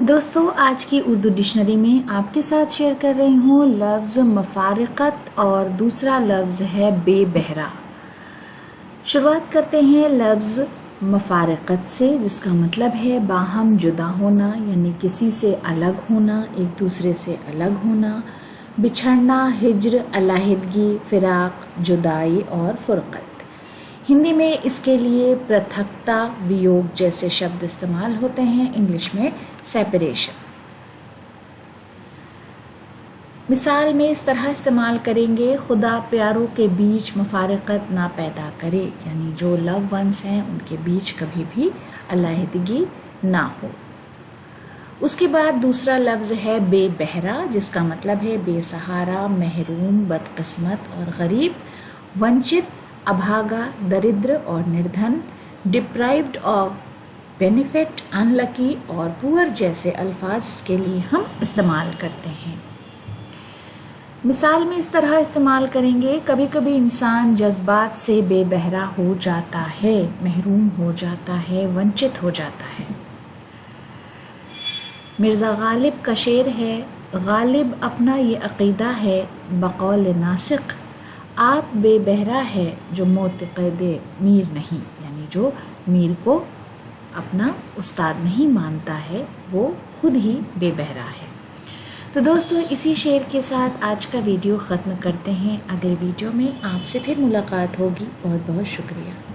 دوستو آج کی اردو ڈکشنری میں آپ کے ساتھ شیئر کر رہی ہوں لفظ مفارقت اور دوسرا لفظ ہے بے بہرا۔ شروعات کرتے ہیں لفظ مفارقت سے، جس کا مطلب ہے باہم جدا ہونا، یعنی کسی سے الگ ہونا، ایک دوسرے سے الگ ہونا، بچھڑنا، ہجر، علیحدگی، فراق، جدائی اور فرقت۔ ہندی میں اس کے لیے پرتھکتا، ویوگ جیسے شبد استعمال ہوتے ہیں، انگلش میں سیپریشن۔ مثال میں اس طرح استعمال کریں گے، خدا پیاروں کے بیچ مفارقت نہ پیدا کرے، یعنی جو لو ونس ہیں ان کے بیچ کبھی بھی علیحدگی نہ ہو۔ اس کے بعد دوسرا لفظ ہے بے بہرا، جس کا مطلب ہے بے سہارا، محروم، بدقسمت اور غریب، ونچت، ابھاگا، دردر اور نردھن، ڈپرائیوڈ آف بینیفٹ، ان لکی اور پور جیسے الفاظ کے لیے ہم استعمال کرتے ہیں۔ مثال میں اس طرح استعمال کریں گے، کبھی کبھی انسان جذبات سے بے بہرا ہو جاتا ہے، محروم ہو جاتا ہے، ونچت ہو جاتا ہے۔ مرزا غالب کا شعر ہے، غالب اپنا یہ عقیدہ ہے بقول ناسق، آپ بے بہرا ہے جو معتقد میر نہیں، یعنی جو میر کو اپنا استاد نہیں مانتا ہے وہ خود ہی بے بہرا ہے۔ تو دوستو اسی شعر کے ساتھ آج کا ویڈیو ختم کرتے ہیں، اگلے ویڈیو میں آپ سے پھر ملاقات ہوگی۔ بہت بہت شکریہ۔